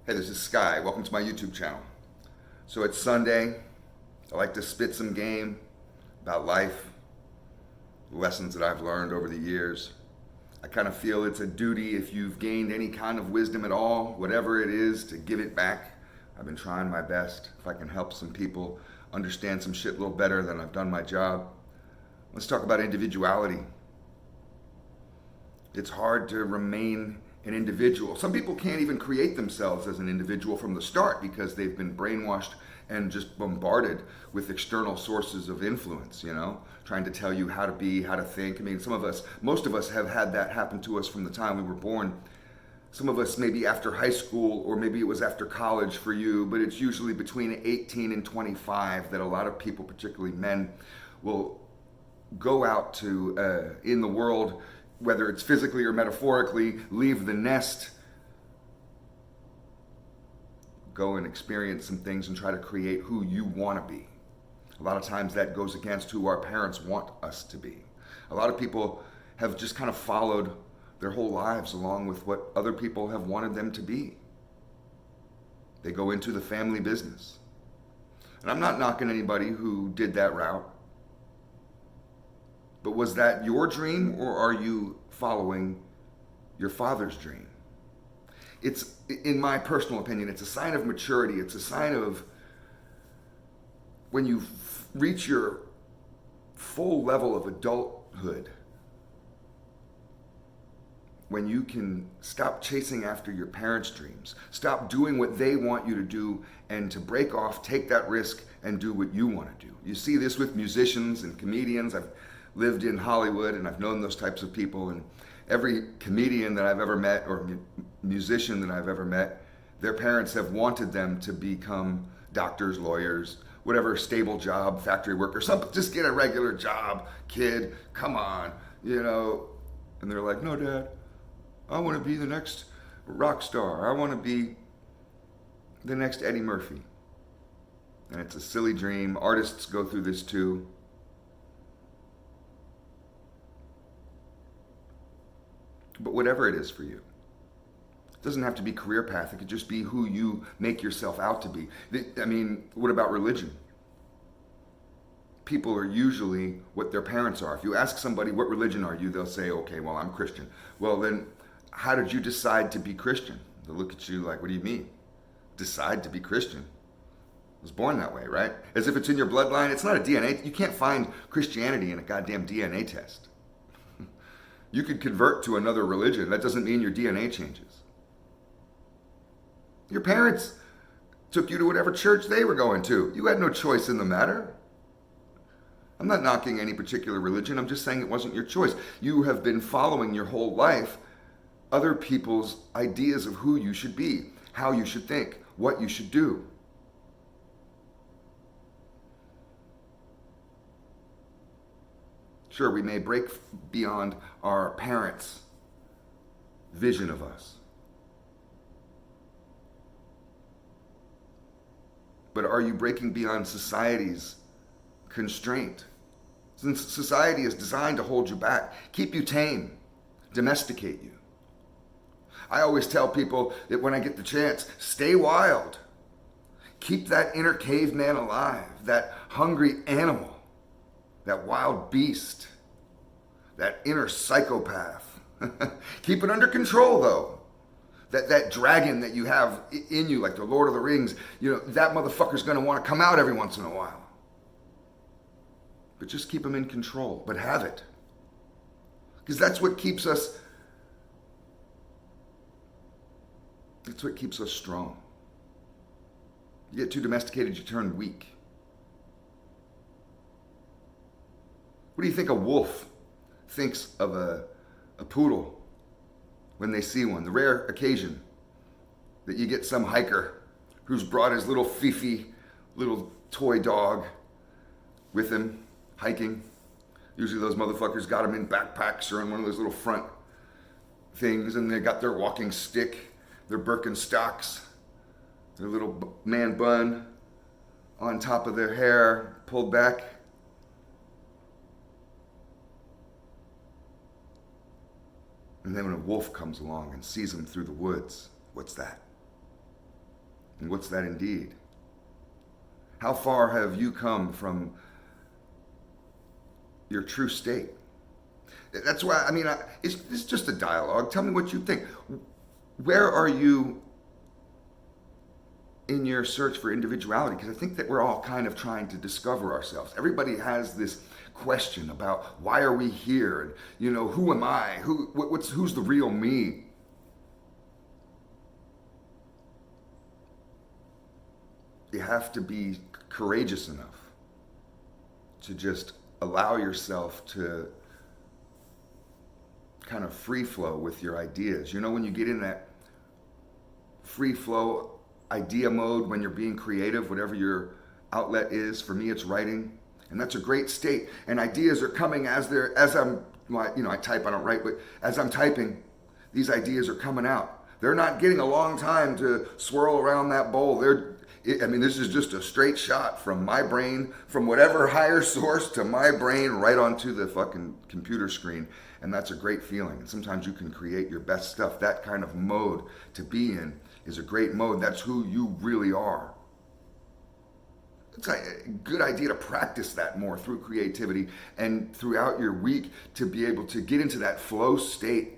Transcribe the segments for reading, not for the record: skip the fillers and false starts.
Hey, this is Sky. Welcome to my YouTube channel. So it's Sunday. I like to spit some game about life, lessons that I've learned over the years. I kind of feel it's a duty, if you've gained any kind of wisdom at all, whatever it is, to give it back. I've been trying my best. If I can help some people understand some shit a little better, then I've done my job. Let's talk about individuality. It's hard to remain an individual. Some people can't even create themselves as an individual from the start because they've been brainwashed and just bombarded with external sources of influence, trying to tell you how to be, how to think. I mean, most of us have had that happen to us from the time we were born. Some of us maybe after high school, or maybe it was after college for you, but it's usually between 18 and 25 that a lot of people, particularly men, will go out to in the world, whether it's physically or metaphorically, leave the nest, go and experience some things and try to create who you want to be. A lot of times that goes against who our parents want us to be. A lot of people have just kind of followed their whole lives along with what other people have wanted them to be. They go into the family business. And I'm not knocking anybody who did that route. But was that your dream, or are you following your father's dream? It's, in my personal opinion, it's a sign of maturity. It's a sign of when you reach your full level of adulthood, when you can stop chasing after your parents' dreams, stop doing what they want you to do, and to break off, take that risk, and do what you want to do. You see this with musicians and comedians. I've lived in Hollywood and I've known those types of people, and every comedian that I've ever met, or musician that I've ever met, their parents have wanted them to become doctors, lawyers, whatever, stable job, factory worker, something, just get a regular job, kid, come on, and they're like, no, Dad, I want to be the next rock star. I want to be the next Eddie Murphy. And it's a silly dream. Artists go through this too. But whatever it is for you, it doesn't have to be career path. It could just be who you make yourself out to be. I mean, what about religion? People are usually what their parents are. If you ask somebody, what religion are you? They'll say, okay, well, I'm Christian. Well, then how did you decide to be Christian? They'll look at you like, what do you mean? Decide to be Christian? I was born that way, right? As if it's in your bloodline. It's not a DNA. You can't find Christianity in a goddamn DNA test. You could convert to another religion. That doesn't mean your DNA changes. Your parents took you to whatever church they were going to. You had no choice in the matter. I'm not knocking any particular religion. I'm just saying it wasn't your choice. You have been following your whole life other people's ideas of who you should be, how you should think, what you should do. Sure, we may break beyond our parents' vision of us. But are you breaking beyond society's constraint? Since society is designed to hold you back, keep you tame, domesticate you. I always tell people that when I get the chance, stay wild. Keep that inner caveman alive, that hungry animal, that wild beast, that inner psychopath. Keep it under control, though. That dragon that you have in you, like the Lord of the Rings, that motherfucker's going to want to come out every once in a while. But just keep him in control, but have it. Because that's what keeps us strong. You get too domesticated, you turn weak. What do you think a wolf thinks of a poodle when they see one? The rare occasion that you get some hiker who's brought his little Fifi, little toy dog with him hiking. Usually those motherfuckers got them in backpacks or in one of those little front things, and they got their walking stick, their Birkenstocks, their little man bun on top of their hair pulled back. And then when a wolf comes along and sees him through the woods, what's that? And what's that indeed? How far have you come from your true state? That's why, it's just a dialogue. Tell me what you think. Where are you in your search for individuality? Because I think that we're all kind of trying to discover ourselves. Everybody has this question about why are we here? And, who am I? Who's the real me? You have to be courageous enough to just allow yourself to kind of free flow with your ideas. When you get in that free flow idea mode, when you're being creative, whatever your outlet is, for me it's writing, and that's a great state. And ideas are coming I type, I don't write, but as I'm typing, these ideas are coming out. They're not getting a long time to swirl around that bowl. This is just a straight shot from my brain, from whatever higher source to my brain, right onto the fucking computer screen. And that's a great feeling. And sometimes you can create your best stuff. That kind of mode to be in is a great mode. That's who you really are. It's a good idea to practice that more through creativity and throughout your week, to be able to get into that flow state,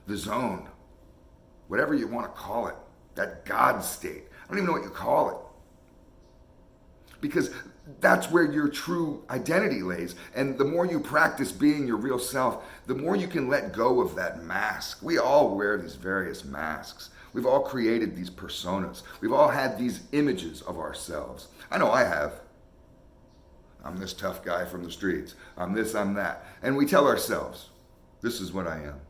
the zone, whatever you want to call it, that God state. I don't even know what you call it. Because that's where your true identity lays. And the more you practice being your real self, the more you can let go of that mask. We all wear these various masks. We've all created these personas. We've all had these images of ourselves. I know I have. I'm this tough guy from the streets. I'm this, I'm that. And we tell ourselves, this is what I am.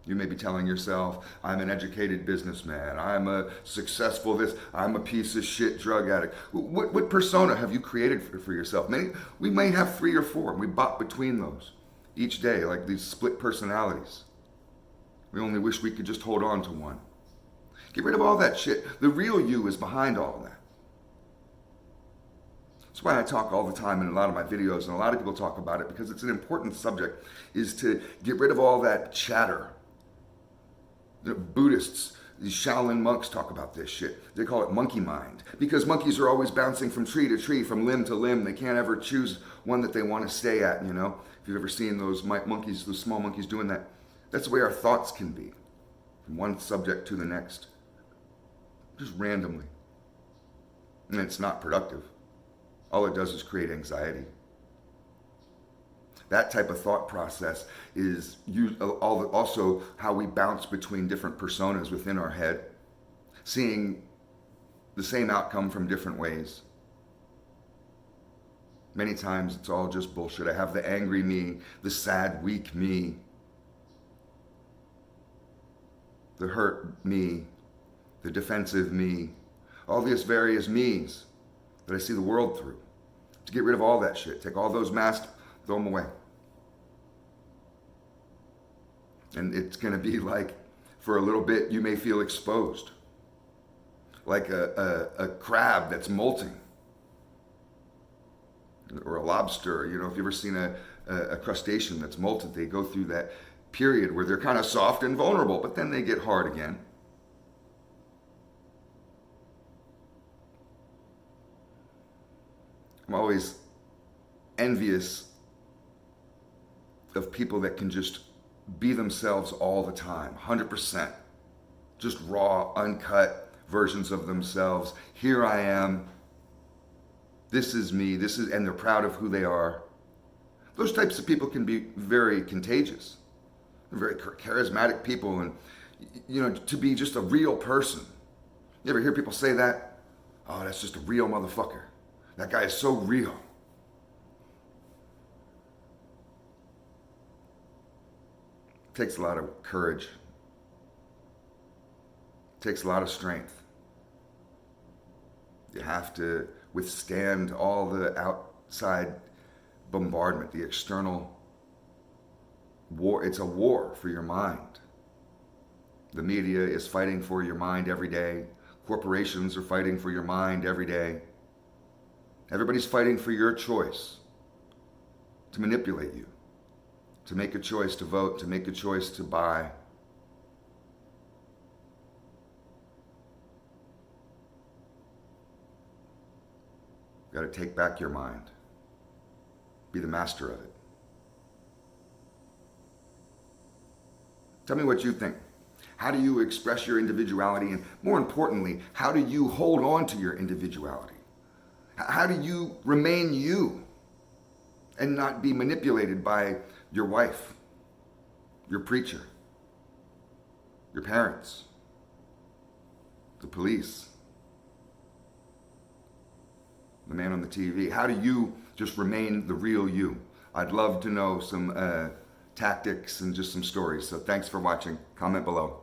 You may be telling yourself, I'm an educated businessman, I'm a successful this, I'm a piece of shit drug addict. What persona have you created for yourself? We may have 3 or 4, and we bop between those each day, like these split personalities. We only wish we could just hold on to one. Get rid of all that shit. The real you is behind all of that. That's why I talk all the time in a lot of my videos, and a lot of people talk about it, because it's an important subject, is to get rid of all that chatter. The Buddhists, these Shaolin monks talk about this shit. They call it monkey mind, because monkeys are always bouncing from tree to tree, from limb to limb. They can't ever choose one that they want to stay at, If you've ever seen those monkeys, those small monkeys doing that, that's the way our thoughts can be, from one subject to the next, just randomly. And it's not productive. All it does is create anxiety. That type of thought process is also how we bounce between different personas within our head, seeing the same outcome from different ways. Many times it's all just bullshit. I have the angry me, the sad, weak me, the hurt me, the defensive me, all these various me's that I see the world through. To get rid of all that shit, take all those masks, throw them away. And it's going to be like, for a little bit, you may feel exposed. Like a crab that's molting. Or a lobster, if you've ever seen a crustacean that's molted, they go through that period where they're kind of soft and vulnerable, but then they get hard again. I'm always envious of people that can just be themselves all the time, 100%. Just raw, uncut versions of themselves. Here I am. This is me. And they're proud of who they are. Those types of people can be very contagious. They're very charismatic people, and to be just a real person. You ever hear people say that? Oh, that's just a real motherfucker. That guy is so real. It takes a lot of courage. It takes a lot of strength. You have to withstand all the outside bombardment, the external war. It's a war for your mind. The media is fighting for your mind every day. Corporations are fighting for your mind every day. Everybody's fighting for your choice to manipulate you, to make a choice to vote, to make a choice to buy. Got to take back your mind. Be the master of it. Tell me what you think. How do you express your individuality? And more importantly, how do you hold on to your individuality? How do you remain you and not be manipulated by your wife, your preacher, your parents, the police, the man on the TV? How do you just remain the real you? I'd love to know some tactics and just some stories. So thanks for watching. Comment below.